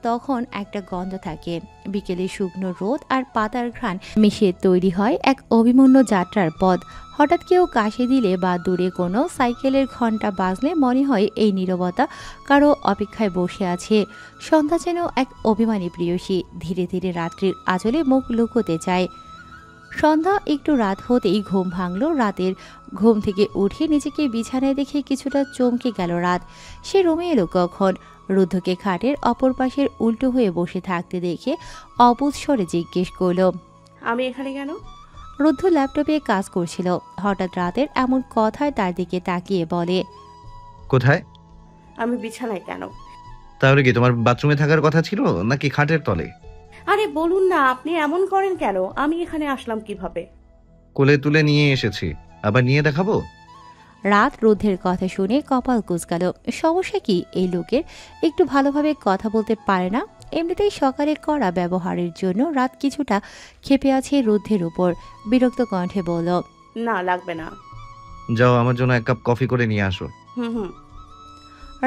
তখন একটা গন্ধ থাকে। বিকেলে শুকনো রোদ আর পাতার ঘ্রাণ মিশিয়ে তৈরি হয় এক অভিমন্য যাত্রার পথ। হঠাৎ কেউ কাশি দিলে বা দূরে কোনো সাইকেলের ঘণ্টা বাজলে মনে হয় এই নীরবতা কারো অপেক্ষায় বসে আছে। সন্ধ্যা যেন এক অভিমানী প্রেয়সী, ধীরে ধীরে রাত্রির আঁচলে মুখ লুকোতে চায়। সন্ধ্যা একটু রাত হতেই ঘুম ভাঙল রাতের। ঘুম থেকে উঠে নিজেকে বিছানায় দেখে কিছুটা চমকে গেল রাত। সে রুমে এলো কখন? রুদ্ধকে খাটের অপর পাশের উল্টো হয়ে বসে থাকতে দেখে অবুঝ স্বরে জিজ্ঞেস করল, আমি এখানে কেন? রুদ্ধ ল্যাপটপে কাজ করছিল। হঠাৎ রাতের এমন কথায় তার দিকে তাকিয়ে বলে, কোথায়? আমি বিছানায় কেন? তাহলে কি তোমার বাথরুমে থাকার কথা ছিল নাকি খাটের তলে? আরে বলুন না, আপনি এমন করেন কেন? আমি এখানে আসলাম কিভাবে? কোলে তুলে নিয়ে এসেছি, আবার নিয়ে দেখাবো? রাত রুদ্ধের কথা শুনে কপাল কুঁচকাল। সমস্যা কি এই লোকের? একটু ভালোভাবে কথা বলতে পারে না? এমনিতেই সকালে করা ব্যবহারের জন্য রাত কিছুটা ক্ষেপে আছে রুদ্ধের উপর। বিরক্ত কণ্ঠে বলল, না লাগবে না। যাও আমার জন্য এক কাপ কফি করে নিয়ে আসো। হুম।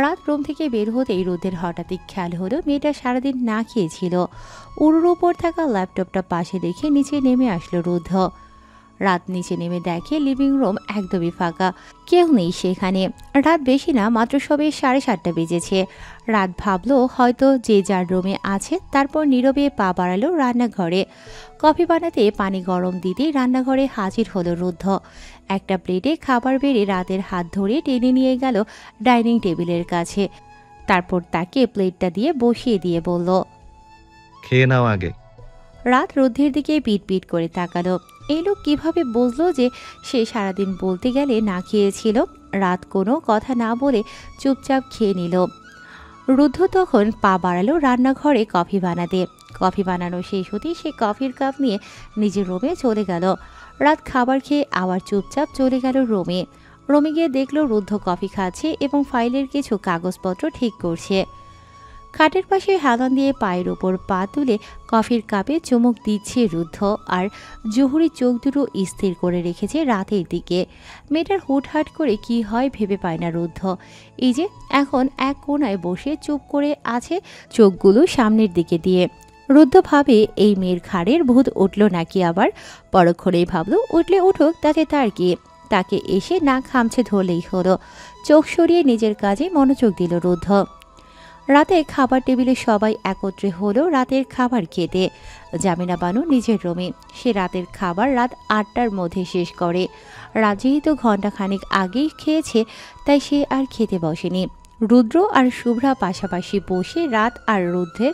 রাত রুম থেকে বের হতেই রুদ্ধের হঠাৎই খেয়াল হলো মেয়েটা সারাদিন না খেয়েছিল। উড়ুর উপর থাকা ল্যাপটপটা পাশে রেখে নিচে নেমে আসলো রুদ্ধ। রাত নিচে নেমে দেখে লিভিং রুম একদমই ফাঁকা, কেউ নেই সেখানে। রাত বেশি না, মাত্র সবে 7:30 বেজেছে। রাত ভাবলো হয়তো যে যার রুমে আছে। তারপর নীরবে পা বাড়ালো রান্নাঘরে। কফি বানাতে পানি গরম দিতেই রান্নাঘরে হাজির হলো রুদ্ধ। একটা প্লেটে খাবার বেড়ে রাতের হাত ধরে টেনে নিয়ে গেল ডাইনিং টেবিলের কাছে। তারপর তাকে প্লেটটা দিয়ে বসিয়ে দিয়ে বলল, খেয়ে নাও আগে। রাত রুদ্ধের দিকে পিট পিট করে তাকালো। এই লোক কিভাবে বুঝলো যে সে সারাদিন বলতে গেলে না খেয়েছিল? রাত কোনো কথা না বলে চুপচাপ খেয়ে নিল। রুদ্ধ তখন পা বাড়ালো রান্নাঘরে কফি বানাতে। কফি বানানো শেষ হতেই সে কফির কাপ নিয়ে নিজের রুমে চলে গেল। রাত খাবার খেয়ে আবার চুপচাপ চলে গেল রুমে। রুমে গিয়ে দেখলো রুদ্ধ কফি খাচ্ছে এবং ফাইলের কিছু কাগজপত্র ঠিক করছে। খাটের পাশে হেলান দিয়ে পায়ের ওপর পা তুলে কফির কাপে চুমুক দিচ্ছে রুদ্ধ, আর জহুরি চোখ দুটো স্থির করে রেখেছে রাতের দিকে। মেয়েটার হুটহাট করে কি হয় ভেবে পায় না রুদ্ধ। এই যে এখন এক কোণায় বসে চুপ করে আছে, চোখগুলো সামনের দিকে দিয়ে। রুদ্ধ ভাবে এই মেয়ের ঘাড়ের ভূত উঠল নাকি আবার। পরক্ষণেই ভাবল উঠলে উঠুক, তাতে তার কি। তাকে এসে না খামছে ধরলেই হলো। চোখ সরিয়ে নিজের কাজে মনোযোগ দিল রুদ্ধ। রাতে খাবার টেবিলে সবাই একত্রে হলো রাতের খাবার খেতে। জামিনা বানু নিজের রুমে। সে রাতের খাবার রাত 8টার মধ্যে শেষ করে। রাত যেহেতু ঘণ্টাখানেক আগেই খেয়েছে, তাই সে আর খেতে বসেনি। রুদ্র আর শুভ্রা পাশাপাশি বসে রাত আর রুদ্রের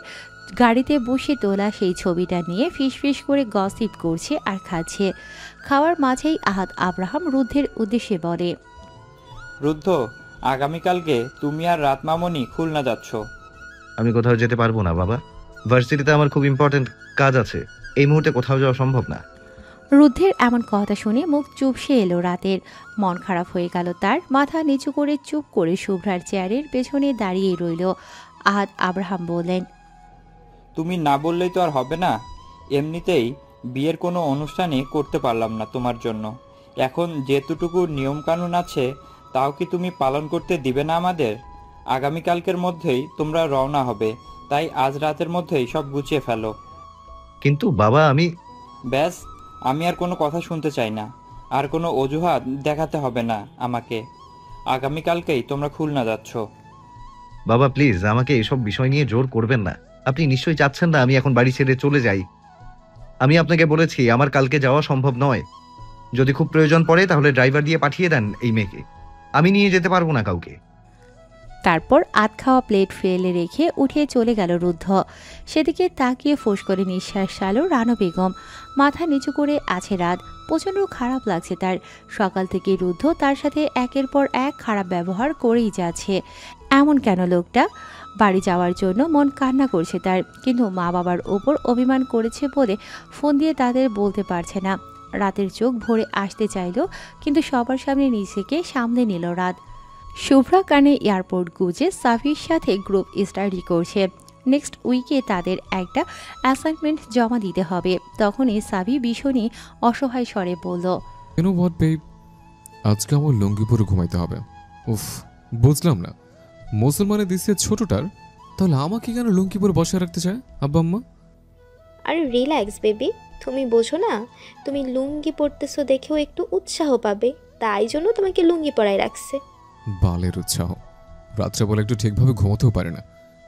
গাড়িতে বসে তোলা সেই ছবিটা নিয়ে ফিসফিস করে গসিপ করছে আর খাচ্ছে। খাওয়ার মাঝেই আহাদ আব্রাহাম রুদ্রের উদ্দেশ্যে বলে, রুদ্ধ, আগামীকালকে তুমি আর রাত মামনি খুলনা যাচ্ছ। আমি কোথাও যেতে পারবো না বাবা, ভার্সিটিতে আমার খুব ইম্পর্টেন্ট কাজ আছে। এই মুহূর্তে কোথাও যাওয়া সম্ভব না। রুদ্ধের এমন কথা শুনে মুখ চুপসে এলো রাতের। মন খারাপ হয়ে গেল তার। মাথা নিচু করে চুপ করে শুভ্রার চেয়ারের পেছনে দাঁড়িয়ে রইল। আহাদ আব্রাহাম বললেন, তুমি না বললেই তো আর হবে না। এমনিতেই বিয়ের কোনো অনুষ্ঠানই করতে পারলাম না তোমার জন্য। এখন যেতটুকু নিয়মকানুন আছে তাও কি তুমি পালন করতে দিবে না আমাদের? আগামীকালকের মধ্যেই তোমরা রওনা হবে, তাই আজ রাতের মধ্যেই সব গুছিয়ে ফেলো। কিন্তু বাবা আমি... ব্যাস, আমি আর কোনো কথা শুনতে চাই না। আর কোনো অজুহাত দেখাতে হবে না আমাকে। আগামীকালকেই তোমরা খুলনা যাচ্ছ। বাবা প্লিজ আমাকে এসব বিষয় নিয়ে জোর করবেন না। আপনি নিশ্চয়ই চাচ্ছেন না আমি এখন বাড়ি ছেড়ে চলে যাই। আমি আপনাকে বলেছি আমার কালকে যাওয়া সম্ভব নয়। যদি খুব প্রয়োজন পড়ে তাহলে ড্রাইভার দিয়ে পাঠিয়ে দেন এই মেয়েকে। আমি নিয়ে যেতে পারবো না কাউকে। তারপর আধ খাওয়া প্লেট ফেলে রেখে উঠে চলে গেল রুদ্ধ। সেদিকে তাকিয়ে ফোঁস করে নিঃশ্বাস ছাড়ল রানু বেগম। মাথা নিচু করে আছে রাত। প্রচণ্ড খারাপ লাগছে তার। সকাল থেকে রুদ্ধ তার সাথে একের পর এক খারাপ ব্যবহার করেই যাচ্ছে। এমন কেন লোকটা? বাড়ি যাওয়ার জন্য মন কান্না করছে তার, কিন্তু মা বাবার ওপর অভিমান করেছে বলে ফোন দিয়ে তাদের বলতে পারছে না। রাতের চোখ ভরে আসতে চাইল, কিন্তু সবার সামনে নিজেকে সামলে নিল রাত। শুভ্রা কানে এয়ারপোর্ট গুজে সাফির সাথে গ্রুপ স্টাডি করছে। নেক্সট উইকে তাদের একটা অ্যাসাইনমেন্ট জমা দিতে হবে। তখনই সাফি ভীষণই অসহায় স্বরে বলল, আজকে আমার লুঙ্গি পরে ঘুমাইতে হবে। উফ, বুঝলাম না মুসলমানের দিছে ছোটটার তাহলে আমাকে কেন লুঙ্গি পরে বসে রাখতে চায় আব্বা আম্মা? আরে রিল্যাক্স বেবি, তুমি বোঝো না, তুমি লুঙ্গি পরতেছো দেখেও একটু উৎসাহ পাবে, তাই জন্য তোমাকে লুঙ্গি পরায় রাখছে। বালের উৎসাহ! রাত্রে বলে একটু ঠিকভাবে ঘুমোতেও পারে না,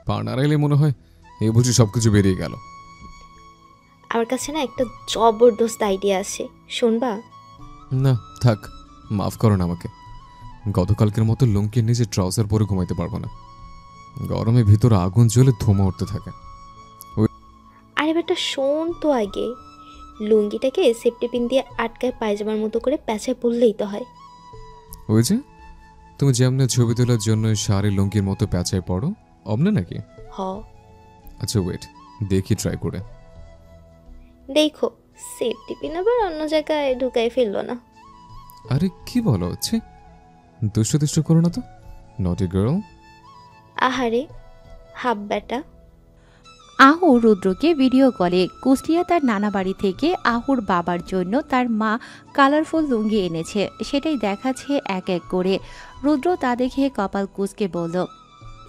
পা নাড়াইলে মনে হয় এই বুঝি সবকিছু বেরিয়ে গেল। আমার কাছে না একটা জবরদস্ত আইডিয়া আছে, শুনবা? না থাক, মাফ করো না আমাকে। গতকালকের মতো লুঙ্গির নিচে ট্রাউজার পরে ঘুমাইতে পারবো না, গরমে ভিতরে আগুন জ্বলে ধোঁয়া উঠতে থাকে। আরে বেটা শোন তো আগে, লুঙ্গিটাকে সেফটি পিন দিয়ে আটকায় পায়জামার মতো করে প্যাঁচায় পরলেই তো হয়। ওই যে তুমি যেমনে ছবি তোলার জন্য শাড়ি লুঙ্গির মতো প্যাঁচায় পড়ো, অমনে নাকি? হ, আচ্ছা ওয়েট, দেখি ট্রাই করে। দেখো সেফটি পিন আবার অন্য জায়গায় ঢুকাই ফেললো না। আরে কি বলো হচ্ছে, দুষ্ট দুষ্ট করো না তো, নটি গার্ল। আহারে হাব বেটা। আহু রুদ্রকে ভিডিও কলে কুষ্টিয়া তার নানা বাড়ি থেকে আহুর বাবার জন্য তার মা কালারফুল লুঙ্গি এনেছে, সেটাই দেখাচ্ছে এক এক করে। রুদ্র তা দেখে কপাল কুঁচকে বলল,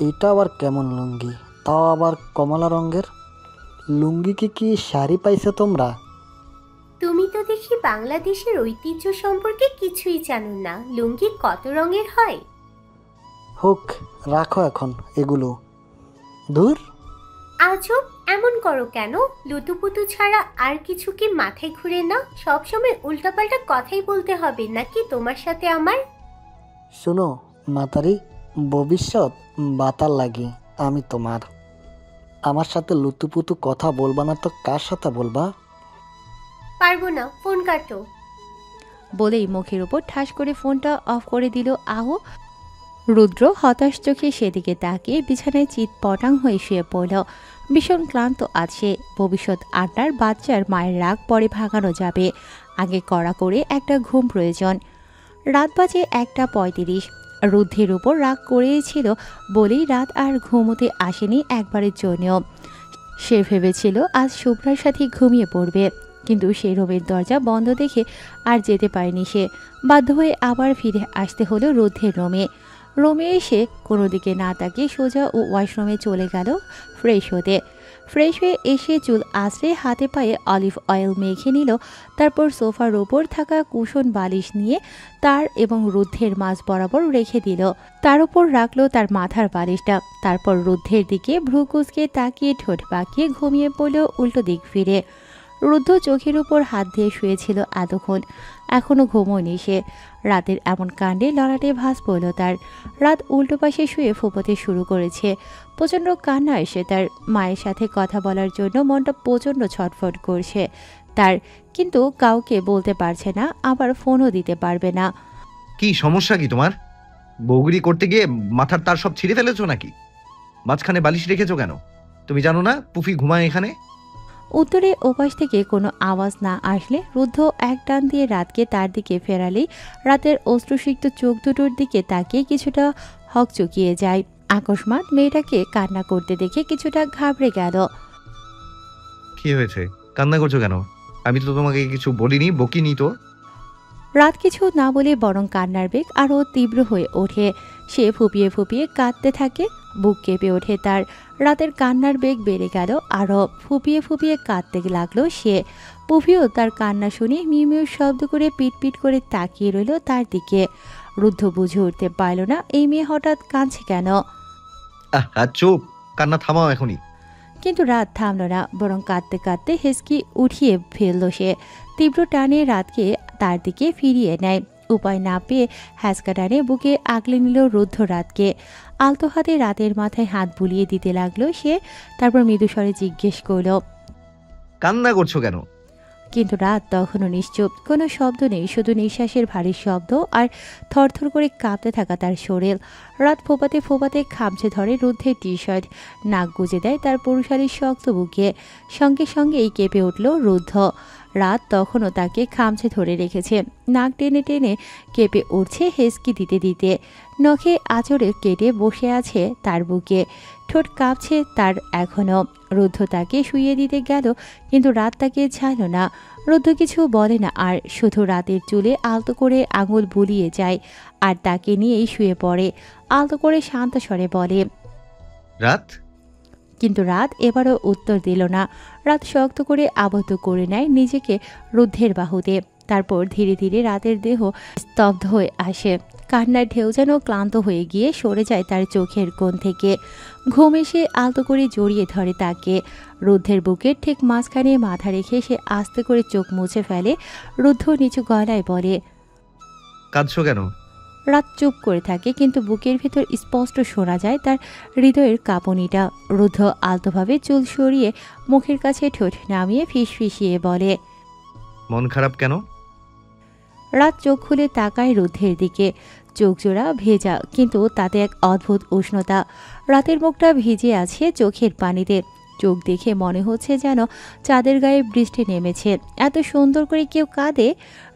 এটা আবার কেমন লুঙ্গি, তাও আবার কমলা রঙের লুঙ্গি? কি শাড়ি পাইছো তোমরা? তুমি তো দেখি বাংলাদেশের ঐতিহ্য সম্পর্কে কিছুই জানো না। লুঙ্গি কত রঙের হয়? হোক, রাখো এখন এগুলো, দূর। আজব, এমন করো কেন? লুতুপুতু ছাড়া আর কিছু কি মাথায় ঘুরে না? সবসময় উল্টাপাল্টা কথাই বলতে হবে নাকি তোমার সাথে আমার? শুনো মাতারি, ভবিষ্যৎ বাতার লাগি আমি তোমার। আমার সাথে লুতুপুতু কথা বলবা না তো কার সাথে বলবা? পারবো না, ফোন কাটো। বলেই মুখের উপর ঠাস করে ফোনটা অফ করে দিল আহু। রুদ্র হতাশ চোখে সেদিকে তাকিয়ে বিছানায় চিৎপটাং হয়ে শুয়ে পড়ল। ভীষণ ক্লান্ত আছে, ভবিষ্যৎ আড্ডার বাচ্চার মায়ের রাগ পরে ভাগানো যাবে, আগে কড়া করে একটা ঘুম প্রয়োজন। রাত বাজে 1:35। রুদ্রের উপর রাগ করেছিল বলেই রাত আর ঘুমোতে আসেনি একবারের জন্যও। সে ভেবেছিল আজ শুভ্রার সাথে ঘুমিয়ে পড়বে, কিন্তু সেই রুমের দরজা বন্ধ দেখে আর যেতে পারেনি সে। বাধ্য হয়ে আবার ফিরে আসতে হলো রুদ্রের রুমে এসে কোনো দিকে না তাকিয়ে সোজা ওয়াশরুমে চলে গেল ফ্রেশ হতে। ফ্রেশ হয়ে এসে চুল আঁচড়ে হাতে পায়ে অলিভ অয়েল মেখে নিল, তারপর সোফার ওপর থাকা কুশন বালিশ নিয়ে তার এবং রুদ্ধের মাঝ বরাবর রেখে দিল। তার উপর রাখলো তার মাথার বালিশটা, তারপর রুদ্ধের দিকে ভ্রু কুঁচকে তাকিয়ে ঠোঁট পাকিয়ে ঘুমিয়ে পড়ল উল্টো দিক ফিরে। রুদ্ধ চোখের উপর হাত দিয়ে শুয়েছিল এতক্ষণ, এখনো ঘুমোয়নি সে। রাতের এমন কাণ্ডে লড়াটে ভাস পড়ল তার। রাত উল্টো পাশে শুয়ে ফোঁপাতে শুরু করেছে। প্রচণ্ড কান্না এসে তার। মায়ের সাথে কথা বলার জন্য মনটা প্রচণ্ড ছটফট করছে তার, কিন্তু কাউকে বলতে পারছে না, আবার ফোনও দিতে পারবে না। কি সমস্যা কি তোমার? বউগিরি করতে গিয়ে মাথার তার সব ছিঁড়ে ফেলেছো নাকি? মাঝখানে বালিশ রেখেছো কেন? তুমি জানো না পুফি ঘুমায় এখানে? উত্তরে ওপাশ থেকে কোনো আওয়াজ না আসলে রুদ্ধ এক টান দিয়ে রাতকে তার দিকে ফেরালেই রাতের অশ্রুসিক্ত চোখ দুটোর দিকে তাকিয়ে কিছুটা হকচকিয়ে যায়। আকস্মাৎ মেয়েটাকে কান্না করতে দেখে কিছুটা ঘাবড়ে গেল। কি হয়েছে, কান্না করছো কেন? আমি তো তোমাকে কিছু বলিনি, বকিনি তো। রাত কিছু না বলে বরং কান্নার বেগ আরও তীব্র হয়ে ওঠে। সে ফুপিয়ে ফুপিয়ে কাঁদতে থাকে, বুক কেঁপে ওঠে তার। রাতের কান্নার বেগ বেড়ে গেল, আরও ফুপিয়ে ফুপিয়ে কাঁদতে লাগলো সে। পুফিও তার কান্না শুনে মিউ শব্দ করে পিটপিট করে তাকিয়ে রইল তার দিকে। রুদ্ধ বুঝে উঠতে পারল না এই মেয়ে হঠাৎ কাঁদছে কেন। চুপ, কান্না থামাও এখনই। কিন্তু রাত থামল না, বরং কাঁদতে কাঁদতে হেসকি উঠিয়ে ফেলল সে। তীব্র টানে রাতকে তার দিকে ফিরিয়ে নেয়। উপায় না পেয়ে হ্যাঁচকা টানে বুকে আগলে নিল রুদ্ধ রাতকে। আলতো হাতে রাতের মাথায় হাত বুলিয়ে দিতে লাগলো সে। তারপর মৃদুস্বরে জিজ্ঞেস করল, কান্না করছো কেন? কিন্তু রাত তখনও নিশ্চুপ, কোনো শব্দ নেই, শুধু নিঃশ্বাসের ভারী শব্দ আর থরথর করে কাঁপতে থাকা তার শরীর। রাত ফোপাতে ফোপাতে খামচে ধরে রুদ্ধের টি শার্ট, নাক গুজে দেয় তার পুরুষালীর শক্ত বুকে। সঙ্গে সঙ্গেই কেঁপে উঠল রুদ্ধ। রাত তখনও তাকে খামচে ধরে রেখেছে, নাক টেনে টেনে কেঁপে উঠছে হেসকি দিতে দিতে। নখে আঁচড়ে কেটে বসে আছে তার বুকে, ঠোঁট কাঁপছে তার এখনও। রুদ্ধ তাকে শুইয়ে দিতে গেল, কিন্তু রাত তাকে ছাড়ল না। রুদ্ধ কিছু বলে না আর, শুধু রাতের চুলে আলতো করে আঙুল বুলিয়ে যায় আর তাকে নিয়েই শুয়ে পড়ে। আলতো করে শান্ত স্বরে বলে, রাত কিন্তু রাত এবারও উত্তর দিল না। রাত শক্ত করে আবদ্ধ করে নেয় নিজেকে রুদ্ধের বাহুতে। তারপর ধীরে ধীরে রাতের দেহ স্তব্ধ হয়ে আসে। কান্নার ঢেউ যেন ক্লান্ত হয়ে গিয়ে সরে যায় তার চোখের কোণ থেকে। ঘুম এসে আলতো করে জড়িয়ে ধরে তাকে। রুদ্ধের বুকের ঠিক মাঝখানে মাথা রেখে সে আস্তে করে চোখ মুছে ফেলে। রুদ্ধ নিচু গলায় বলে, কাঁদছো কেন? রাত চুপ করে থাকে, কিন্তু বুকের ভিতর স্পষ্ট শোনা যায় তার হৃদয়ের কাঁপুনিটা। রুদ্ধ আলতোভাবে চুল সরিয়ে মুখের কাছে ঠোঁট নামিয়ে ফিসফিসিয়ে বলে, মন খারাপ কেন? রাত চোখ খুলে তাকায় রুদ্ধের দিকে। চোখ জোড়া ভেজা, কিন্তু তাতে এক অদ্ভুত উষ্ণতা। রাতের মুখটা ভিজে আছে চোখের পানিতে। চোখ দেখে মনে হচ্ছে যেন চাঁদের গায়ে বৃষ্টি নেমেছে। এত সুন্দর করে কেউ কাঁদে?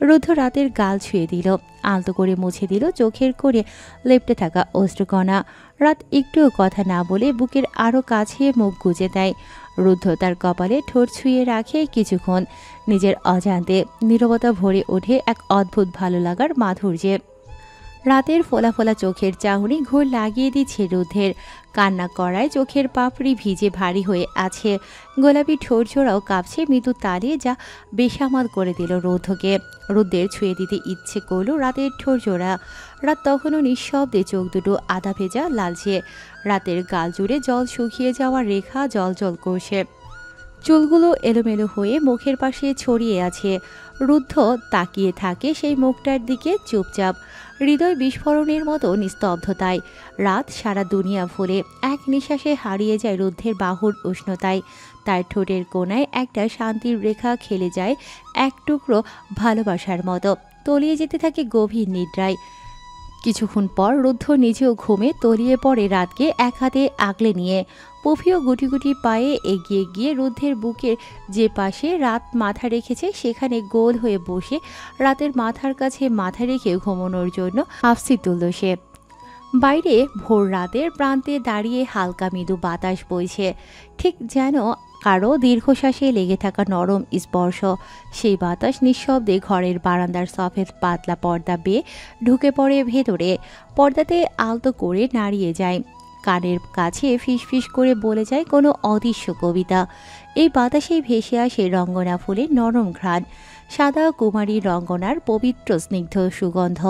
রুদ্ধ রাতের গাল ছুঁয়ে দিল, আলতো করে মুছে দিল চোখের কোণে লেপ্টে থাকা অশ্রুকণা। রাত একটুও কথা না বলে বুকের আরও কাছে মুখ গুজে দেয়। রুদ্ধ তার কপালে ঠোঁট ছুঁয়ে রাখে কিছুক্ষণ। নিজের অজান্তে নীরবতা ভরে ওঠে এক অদ্ভুত ভালো লাগার মাধুর্যে। রাতের ফোলা ফোলা চোখের চাহনি ঘোর লাগিয়ে দিচ্ছে রুদ্ধের। কান্না করায় চোখের পাপড়ি ভিজে ভারী হয়ে আছে। গোলাপি ঠোঁট জোড়াও কাঁপছে মৃদু তালে, যা বেসামাল করে দিল রুদ্ধকে। রুদ্ধের ছুঁয়ে দিতে ইচ্ছে করল রাতের ঠোঁট জোড়া। রাত তখনও নিঃশব্দে, চোখ দুটো আধা ভেজা লালচে। রাতের গাল জুড়ে জল শুকিয়ে যাওয়ার রেখা জল জল করছে। চুলগুলো এলোমেলো হয়ে মুখের পাশে ছড়িয়ে আছে। রুদ্ধ তাকিয়ে থাকে সেই মুখটার দিকে চুপচাপ, হৃদয় বিস্ফোরণের মতো নিস্তব্ধতায়। রাত সারা দুনিয়া ভুলে এক নিঃশ্বাসে হারিয়ে যায় রুদ্ধের বাহুর উষ্ণতায়। তার ঠোঁটের কোণায় একটা শান্তির রেখা খেলে যায় এক টুকরো ভালোবাসার মতো, তলিয়ে যেতে থাকে গভীর নিদ্রায়। কিছুক্ষণ পর রুদ্ধ নিজেও ঘুমে তলিয়ে পড়ে রাতকে এক হাতে আগলে নিয়ে। পফিও গুটি গুটি পায়ে এগিয়ে গিয়ে রুদ্ধের বুকের যে পাশে রাত মাথা রেখেছে সেখানে গোল হয়ে বসে রাতের মাথার কাছে মাথা রেখে ঘুমানোর জন্য হাফসি তুলল সে। বাইরে ভোর রাতের প্রান্তে দাঁড়িয়ে হালকা মৃদু বাতাস বইছে, ঠিক যেন কারো দীর্ঘশ্বাসে লেগে থাকা নরম স্পর্শ। সেই বাতাস নিঃশব্দে ঘরের বারান্দার সফেদ পাতলা পর্দা বেয়ে ঢুকে পড়ে ভেতরে। পর্দাতে আলতো করে নাড়িয়ে যায়, কানের কাছে ফিসফিস করে বলে যায় কোনো অদৃশ্য কবিতা। এই বাতাসেই ভেসে আসে রঙ্গনা ফুলের নরম ঘ্রাণ, সাদা কুমারী রঙ্গনার পবিত্র স্নিগ্ধ সুগন্ধ।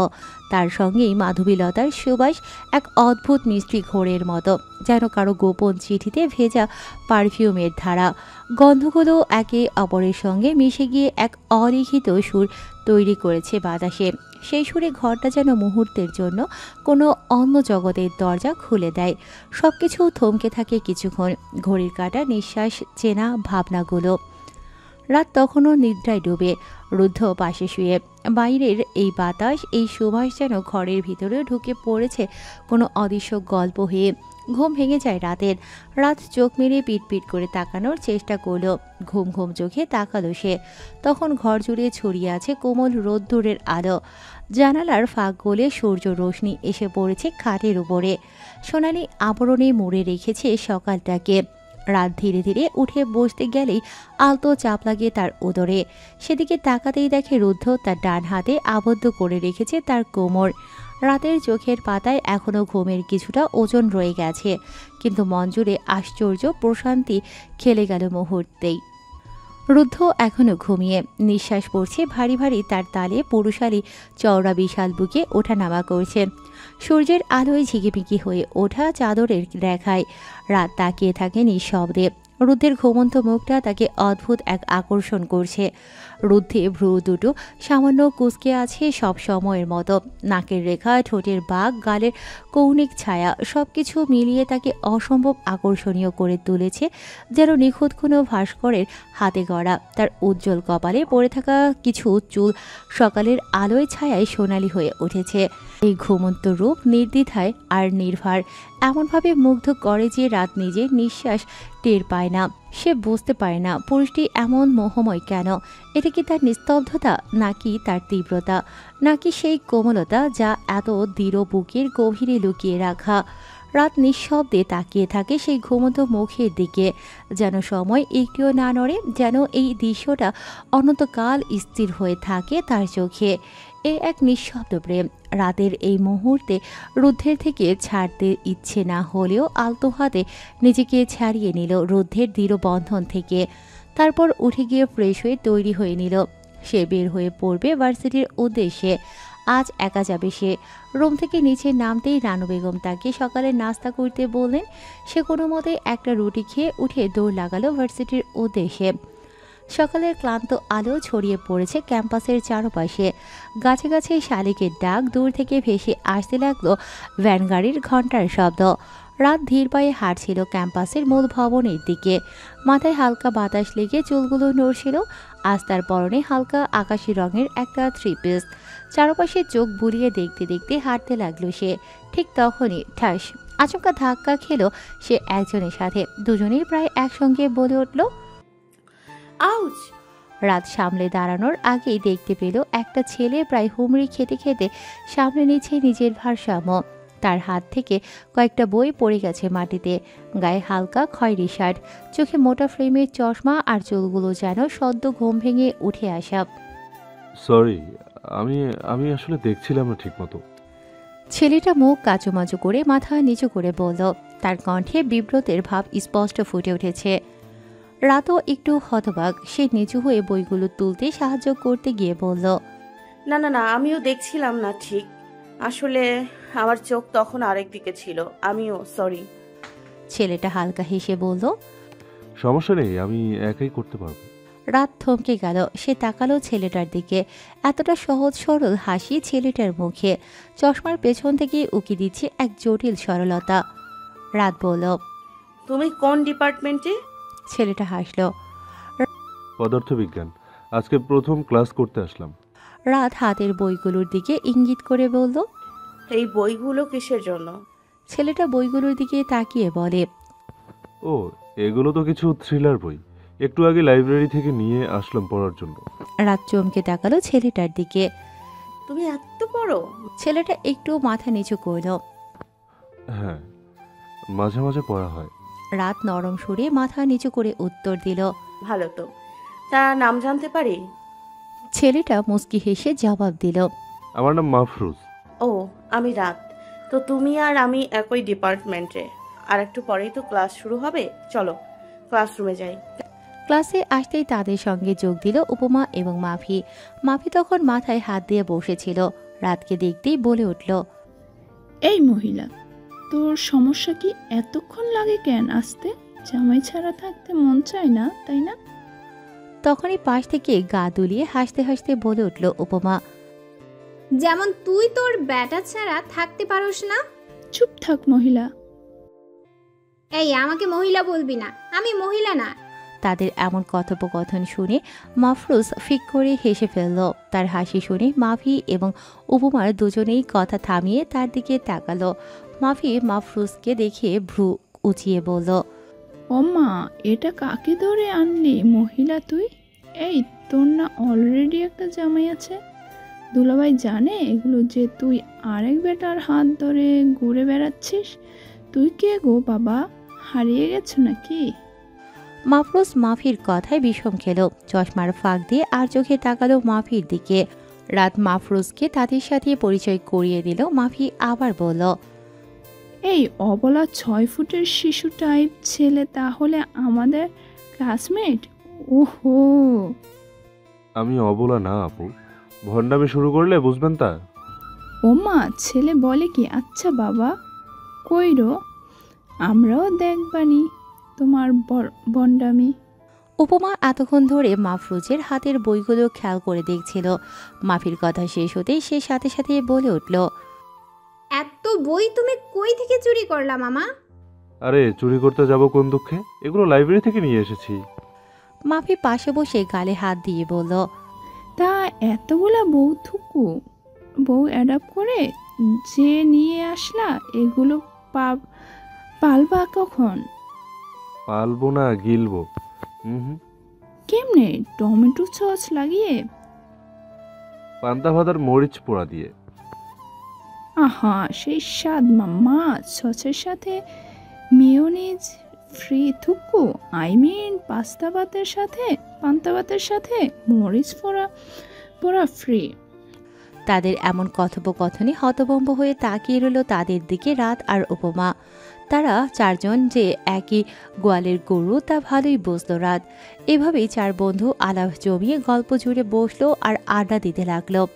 তার সঙ্গেই মাধবীলতার সুবাস, এক অদ্ভুত মিষ্টি ঘোরের মতো, যেন কারো গোপন চিঠিতে ভেজা পারফিউমের ধারা। গন্ধগুলো একে অপরের সঙ্গে মিশে গিয়ে এক অলিখিত সুর তৈরি করেছে বাতাসে। সেই সুরে ঘরটা যেন মুহূর্তের জন্য কোনো অন্য জগতের দরজা খুলে দেয়। সব কিছু থমকে থাকে কিছুক্ষণ, ঘড়ির কাঁটা, নিঃশ্বাস, চেনা ভাবনাগুলো। রাত তখনও নিদ্রায় ডুবে, রুদ্ধ পাশে শুয়ে। বাইরের এই বাতাস, এই সুবাস যেন ঘরের ভিতরে ঢুকে পড়েছে কোনো অদৃশ্য গল্প হয়ে। ঘুম ভেঙে যায় রাতের। রাত চোখ মেরে পিটপিট করে তাকানোর চেষ্টা করল। ঘুম ঘুম চোখে তাকালো সে। তখন ঘর জুড়ে ছড়িয়ে আছে কোমল রোদ্দুরের আলো। জানালার ফাঁক গলে সূর্য রোশনি এসে পড়েছে খাটের উপরে, সোনালি আবরণে মুড়ে রেখেছে সকালটাকে। রাত ধীরে ধীরে উঠে বসতে গেলেই আলতো চাপ লাগে তার উদরে। সেদিকে তাকাতেই দেখে রুদ্ধ তার ডান হাতে আবদ্ধ করে রেখেছে তার কোমর। রাতের চোখের পাতায় এখনও ঘুমের কিছুটা ওজন রয়ে গেছে, কিন্তু মন জুড়ে আশ্চর্য প্রশান্তি খেলে গেল মুহূর্তেই। রুদ্ধ এখনও ঘুমিয়ে, নিঃশ্বাস পড়ছে ভারী ভারী তার তালে। পুরুষালী চওড়া বিশাল বুকে ওঠানামা করছে সূর্যের আলোয় ঝিকিমিকি হয়ে ওঠা চাদরের রেখায়। রাত তাকিয়ে থাকে নিঃশব্দে। রুদ্ধের ঘুমন্ত মুখটা তাকে অদ্ভুত এক আকর্ষণ করছে। রুদ্ধে ভ্রু দুটো সামান্য কুঁচকে আছে সব সময়ের মতো। নাকের রেখা, ঠোঁটের বাঁক, গালের কৌণিক ছায়া, সব কিছু মিলিয়ে তাকে অসম্ভব আকর্ষণীয় করে তুলেছে, যেন নিখুঁত কোনো ভাস্করের হাতে গড়া। তার উজ্জ্বল কপালে পড়ে থাকা কিছু চুল সকালের আলোয় ছায়ায় সোনালি হয়ে উঠেছে। এই ঘুমন্ত রূপ নির্দ্বিধায় আর নির্ভার এমনভাবে মুগ্ধ করে যে রাত নিজের নিঃশ্বাস টের পায় না। সে বুঝতে পারে না পুরুষটি এমন মোহময় কেন। এটা কি তার নিস্তব্ধতা, নাকি তার তীব্রতা, নাকি সেই কোমলতা যা এত দৃঢ় বুকের গভীরে লুকিয়ে রাখা। রাত নিঃশব্দে তাকিয়ে থাকে সেই ঘুমন্ত মুখের দিকে, যেন সময় একটিও না নড়ে, যেন এই দৃশ্যটা অনন্তকাল স্থির হয়ে থাকে তার চোখে। এ এক নিঃশব্দ প্রেম। রাতের এই মুহূর্তে রুদ্ধের থেকে ছাড়তে ইচ্ছে না হলেও আলতো হাতে নিজেকে ছাড়িয়ে নিল রুদ্ধের দৃঢ় বন্ধন থেকে। তারপর উঠে গিয়ে ফ্রেশ হয়ে তৈরি হয়ে নিল। সে বের হয়ে পড়বে ভার্সিটির উদ্দেশ্যে। আজ একা যাবে সে। রুম থেকে নিচে নামতেই রানু বেগম তাকে সকালে নাস্তা করতে বললেন। সে কোনো মতে একটা রুটি খেয়ে উঠে দৌড় লাগালো ভার্সিটির উদ্দেশ্যে। সকালের ক্লান্ত আলো ছড়িয়ে পড়েছে ক্যাম্পাসের চারপাশে। গাছে গাছে শালিকের ডাক, দূর থেকে ভেসে আসতে লাগলো ভ্যান গাড়ির ঘণ্টার শব্দ। রাত ধীর পায়ে হাঁটছিল ক্যাম্পাসের মূল ভবনের দিকে। মাথায় হালকা বাতাস লেগে চুলগুলো নড়ছিল। আজ তার পরনে হালকা আকাশি রঙের একটা থ্রি পিস। চারপাশে চোখ বুলিয়ে দেখতে দেখতে হাঁটতে লাগলো সে। ঠিক তখনই ঠাস আচমকা ধাক্কা খেলো সে একজনের সাথে। দুজনেই প্রায় একসঙ্গে বলে উঠল, আউচ! রাত সামলে দাঁড়ানোর আগেই দেখতে পেল একটা ছেলে প্রায় হুমড়ি খেতে খেতে সামনে নিচ্ছে নিজের ভারসাম্য। তার হাত থেকে কয়েকটা বই পড়ে গেছে মাটিতে। গায়ে হালকা খয়েরি শার্ট, চোখে মোটা ফ্রেমের চশমা, আর চুলগুলো যেন সদ্য ঘুম ভেঙে উঠে আসা। সরি, আমি আমি আসলে দেখছিলাম না ঠিকমতো। ছেলেটা মুখ কাচুমাচু করে মাথা নিচু করে বলল। তার কণ্ঠে বিব্রতের ভাব স্পষ্ট ফুটে উঠেছে। রাতও একটু হতবাক। সে নিচু হয়ে বইগুলো তুলতে সাহায্য করতে গিয়ে বলল, না না না, আমিও দেখছিলাম না ঠিক। আসলে আমার চোখ তখন আরেক দিকে ছিল। আমিও সরি। ছেলেটা হালকা হেসে বলল। সমস্যা নেই, আমি একাই করতে পারবো। রাত থমকে গেল। সে তাকালো ছেলেটার দিকে। এতটা সহজ সরল হাসি ছেলেটার মুখে। চশমার পেছন থেকে উকি দিচ্ছে এক জটিল সরলতা। রাত বলল, তুমি কোন ডিপার্টমেন্টে? ছেলেটা হাসলো। পদার্থবিজ্ঞান। আজকে প্রথম ক্লাস করতে আসলাম। রাত হাতের বইগুলোর দিকে ইঙ্গিত করে বলল। এই বইগুলো কিসের জন্য? ছেলেটা বইগুলোর দিকে তাকিয়ে বলে, ও, এগুলো তো কিছু থ্রিলার বই। একটু আগে লাইব্রেরি থেকে নিয়ে আসলাম পড়ার জন্য। রাত চমকে তাকালো ছেলেটার দিকে। তুমি এত পড়ো? ছেলেটা একটু মাথা নিচু করল। হ্যাঁ, মাঝে মাঝে পড়া হয়। রাত নরম সুরে মাথা নিচু করে উত্তর দিল। ভালো তো। তা নাম জানতে পারি? ছেলেটা মুচকি হেসে জবাব দিল, আমার নাম মাফরুজ। ও, আমি রাত। তো তুমি আর আমি একই ডিপার্টমেন্টে। আর একটু পরেই তো ক্লাস শুরু হবে। চলো ক্লাসরুমে যাই। ক্লাসে আসতেই তাদের সঙ্গে যোগ দিল উপমা এবং মাফি। মাফি তখন মাথায় হাত দিয়ে বসেছিল। রাতকে দেখতেই বলে উঠল, এই মহিলা, তোর সমস্যা কি? এতক্ষণ লাগে কেন আসতে? জামাই ছাড়া থাকতে মন চায় না, তাই না? তখনই পাশ থেকে গা দুলিয়ে হাসতে হাসতে বলে উঠল উপমা, যেমন তুই তোর ব্যাটা ছাড়া থাকতে পারোস না। চুপ থাক মহিলা। এই, আমাকে মহিলা বলবি না, আমি মহিলা না। তাদের এমন কথোপকথন শুনে মাফরুজ ফিক করে হেসে ফেলল। তার হাসি শুনে মাফি এবং উপমার দুজনেই কথা থামিয়ে তার দিকে তাকালো। মাফি মাফরুজকে দেখে ভ্রু উঁচিয়ে বলল, ও মা, এটা কাকে ধরে আনলি মহিলা তুই? এই, তোর না অলরেডি একটা জামাই আছে? দুলাভাই জানে এগুলো যে তুই আরেক বেটার হাত ধরে ঘুরে বেড়াচ্ছিস? তুই কে গো বাবা? হারিয়ে গেছো নাকি? মাফরুজ মাফির কথায় বিষম খেল। চশমার ফাঁক দিয়ে আর চোখে তাকালো মাফির দিকে। রাত মাফরুজকে তাদের সাথে পরিচয় করিয়ে দিল। মাফি আবার বলল, এই অবলা 6 ফুটের শিশু টাইপ ছেলে তাহলে আমাদের ক্লাসমেট? ওহো, আমি অবলা না আপু, ভণ্ডামি শুরু করলে বুঝবেন তা। ও মা, ছেলে বলে কি? আচ্ছা বাবা, কইরো, আমরাও দেখবানি তোমার বন্ডামি। উপমা এতক্ষণ ধরে মাফরুজের হাতের বইগুলো খেয়াল করে দেখছিল। মাফির কথা শেষ হতেই সে সাথে সাথে বলে উঠল, এত বই তুমি কই থেকে চুরি করলা মামা? আরে চুরি করতে যাব কোন দুঃখে, এগুলো লাইব্রেরি থেকে নিয়ে এসেছি। মাফি পাশে বসে গালে হাত দিয়ে বলল, তা এতগুলা বউ অ্যাডাপ্ট করে যে নিয়ে আসলা, এগুলো পালবা কখন? পালবো না, গিলবো। কেমনে? টমেটো সস লাগিয়ে? পান্তা ভাতার মরিচ পোড়া দিয়ে। আহা, সেই স্বাদ মাম্মা। সসের সাথে মেয়োনিজ ফ্রি থুকু? আই মিন পান্তা ভাতের সাথে মরিচ পোড়া ফ্রি। তাদের এমন কথোপকথনে হতভম্ব হয়ে তাকিয়ে রইল তাদের দিকে রাত আর উপমা। তারা চারজন যে একই গোয়ালের গরু তা ভালোই বুঝলো রাত। এভাবেই চার বন্ধু আলাপ জমিয়ে গল্প জুড়ে বসলো আর আড্ডা দিতে লাগলো।